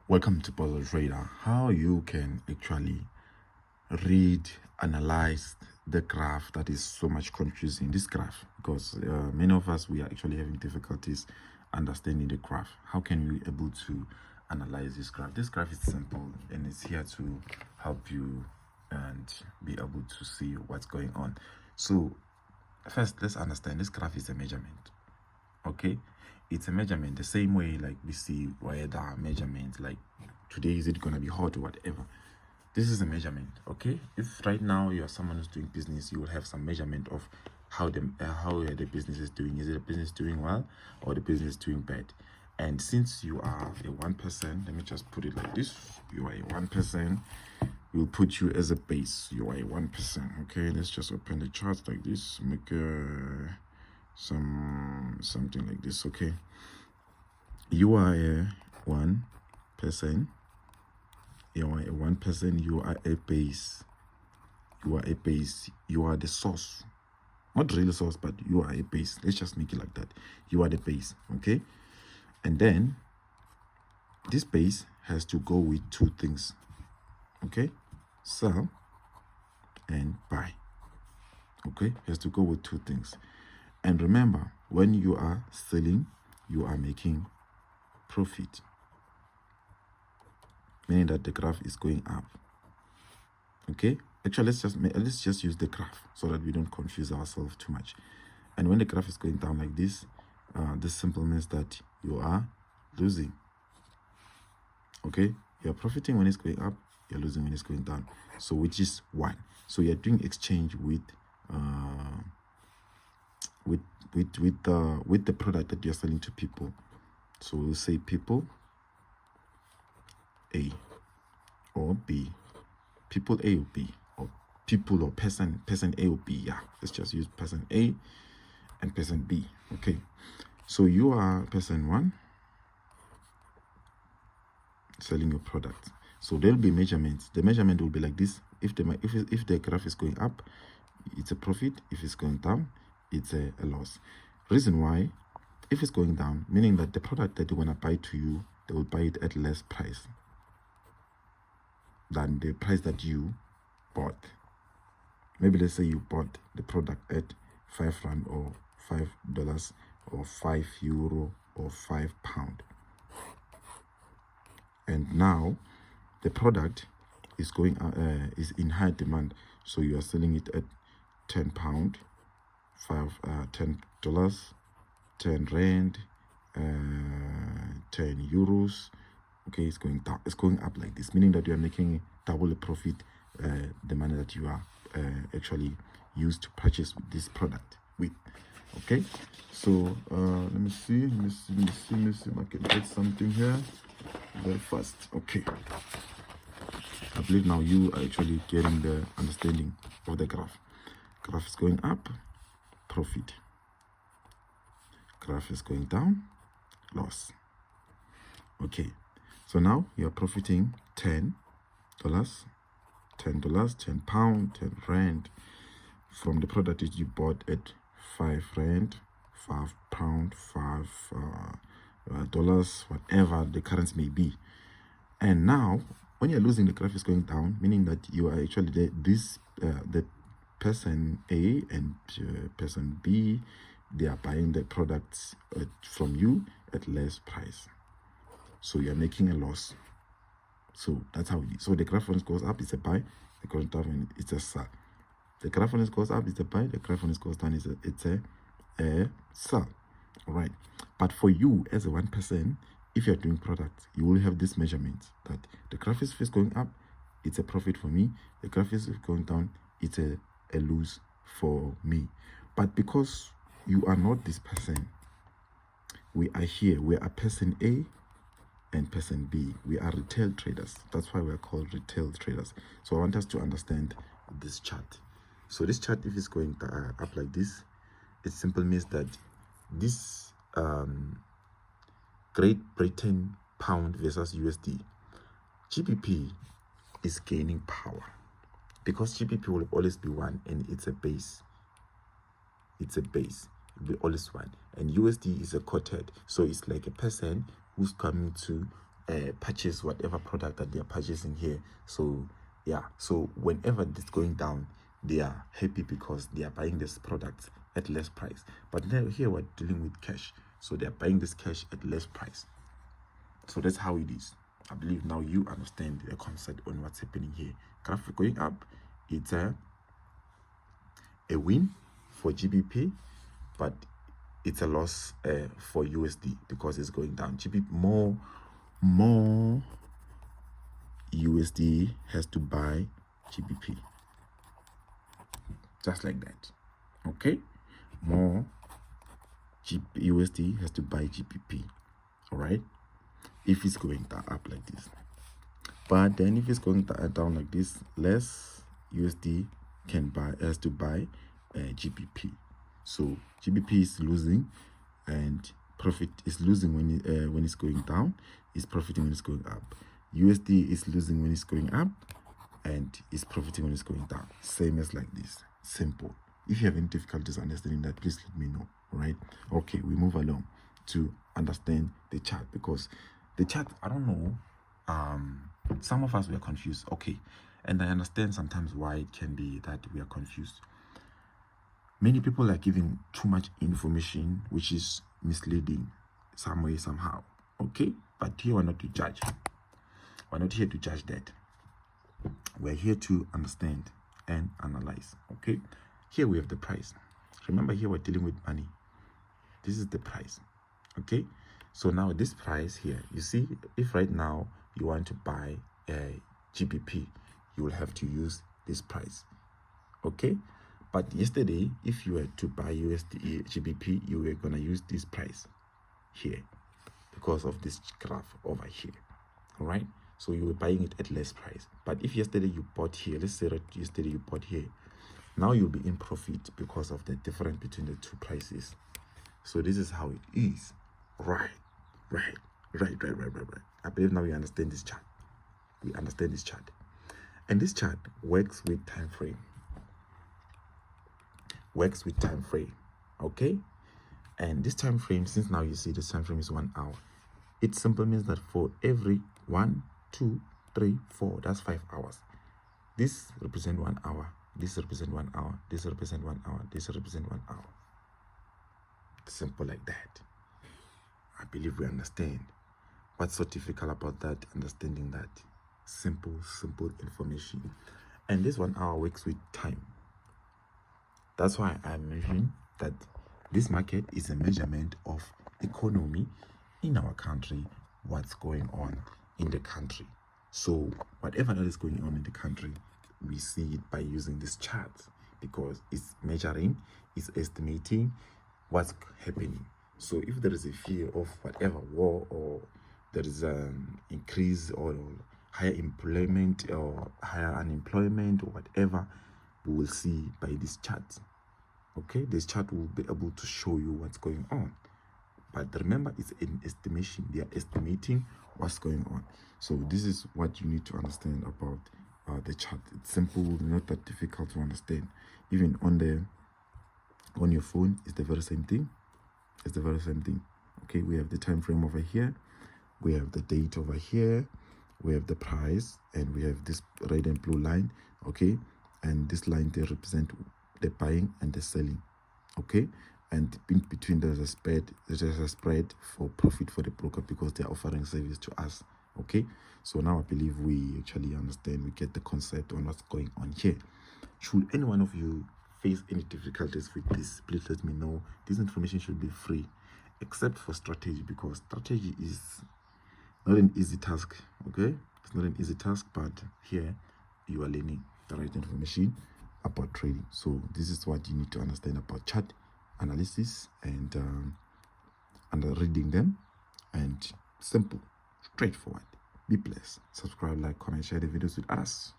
Welcome to Metatrader. How you can actually read, analyze the graph that is so much confusing. This graph, because many of us we are actually having difficulties understanding the graph. How can we able to analyze this graph? This graph is simple and it's here to help you and be able to see what's going on. So first, let's understand this graph is a measurement. Okay, it's a measurement the same way like we see weather measurements, like today is it gonna be hot or whatever. This is a measurement. Okay, if right now you are someone who's doing business, you will have some measurement of how the business is doing. Is it a business doing well or the business is doing bad? And since you are a 1%, let me just put it like this: you are a 1%, we'll put you as a base. You are a 1%. Okay, let's just open the charts like this, make something like this. Okay, you are a 1%. You are a 1%. You are a base. You are a base. You are the source, not really source, but you are a base. Let's just make it like that. You are the base. Okay, and then this base has to go with two things. Okay, sell and buy. Okay, has to go with two things. And remember, when you are selling, you are making profit, meaning that the graph is going up. Okay, actually let's just use the graph so that we don't confuse ourselves too much. And when the graph is going down like this, this simply means that you are losing. Okay, you're profiting when it's going up, you're losing when it's going down. So which is one. So you're doing exchange with the product that you're selling to people. So we'll say people A or B, people A or B, or people or person A or B. Yeah, let's just use person A and person B. Okay, so you are person one selling your product. So there'll be measurements. The measurement will be like this: if the graph is going up, it's a profit. If it's going down, it's a loss. Reason why: if it's going down, meaning that the product that they want to buy to you, they will buy it at less price than the price that you bought. Maybe let's say you bought the product at £5 or $5 or €5 or £5, and now the product is going is in high demand, so you are selling it at £10, $10, 10 rand, €10. Okay, it's going down, it's going up like this, meaning that you are making double the profit, the money that you are actually used to purchase this product with. Okay, so let me see if I can get something here very fast. Okay, I believe now you are actually getting the understanding of the graph. Graph is going up, profit. Graph is going down, loss. Okay, so now you're profiting $10, £10, £10, 10 rand from the product that you bought at £5, £5, $5, whatever the currency may be. And now when you're losing, the graph is going down, meaning that you are actually the person A and person B, they are buying the products from you at less price, so you're making a loss. So that's how it is. So the graph when it goes up, it's a buy. The graph when it's a sell. The graph when it goes up, it's a buy. The graph when it goes down, it's a sell. All right, but for you as a 1%, if you're doing products, you will have this measurement that the graph is first going up, it's a profit for me. The graph is going down, it's a lose for me. But because you are not this person, we are here. We are person A and person B. We are retail traders. That's why we're called retail traders. So I want us to understand this chart. So this chart, if it's going up like this, it simply means that this Great Britain pound versus USD, GBP is gaining power because GBP will always be one, and it's a base. It's a base. It will be always one, and USD is a quoted. So it's like a person who's coming to purchase whatever product that they are purchasing here. So yeah, so whenever it's going down, they are happy because they are buying this product at less price. But now here we're dealing with cash, so they are buying this cash at less price. So that's how it is. I believe now you understand the concept on what's happening here. Graph going up, it's a win for GBP, but it's a loss for USD because it's going down. GBP more USD has to buy GBP, just like that. Okay, more USD has to buy GBP. All right, if it's going up like this. But then if it's going down like this, less USD has to buy GBP. So GBP is losing, and profit is losing when it's going down, is profiting when it's going up. USD is losing when it's going up, and is profiting when it's going down. Same as like this. Simple. If you have any difficulties understanding that, please let me know. All right. Okay, we move along to understand the chart, because the chart, I don't know, some of us were confused. Okay, and I understand sometimes why it can be that we are confused. Many people are giving too much information which is misleading some way, somehow. Okay, but here we're not to judge. We're not here to judge that. We're here to understand and analyze. Okay, here we have the price. Remember, here we're dealing with money. This is the price. Okay, so now this price here, you see, if right now you want to buy a GBP, you will have to use this price. Okay, but yesterday, if you were to buy USD GBP, you were gonna use this price here because of this graph over here. All right, so you were buying it at less price. But if yesterday you bought here, let's say that yesterday you bought here, now you'll be in profit because of the difference between the two prices. So this is how it is. Right. I believe now we understand this chart. We understand this chart, and this chart works with time frame. Okay, and this time frame, since now you see this time frame is 1 hour, it simply means that for every 1, 2, 3, 4, that's 5 hours. This represent 1 hour. This represent 1 hour. This represent 1 hour. This represent 1 hour. Simple like that. I believe we understand. What's so difficult about that? Understanding that simple information. And this 1 hour works with time. That's why I mentioned that this market is a measurement of economy in our country, what's going on in the country. So whatever that is going on in the country, we see it by using this chart, because it's measuring, it's estimating what's happening. So if there is a fear of whatever war, or there is an increase or higher employment or higher unemployment or whatever, we will see by this chart. Okay, this chart will be able to show you what's going on. But remember, it's an estimation. They are estimating what's going on. So this is what you need to understand about the chart. It's simple, not that difficult to understand. Even on your phone, it's the very same thing. It's the very same thing. Okay, we have the time frame over here, we have the date over here, we have the price, and we have this red and blue line. Okay, and this line, they represent the buying and the selling. Okay, and in between there's a spread for profit for the broker, because they're offering service to us. Okay, so now I believe we actually understand, we get the concept on what's going on here. Should any one of you face any difficulties with this, please let me know. This information should be free, except for strategy, because strategy is not an easy task. Okay, it's not an easy task, but here you are learning the right information about trading. So this is what you need to understand about chart analysis and reading them, and simple, straightforward. Be blessed. Subscribe, like, comment, share the videos with us.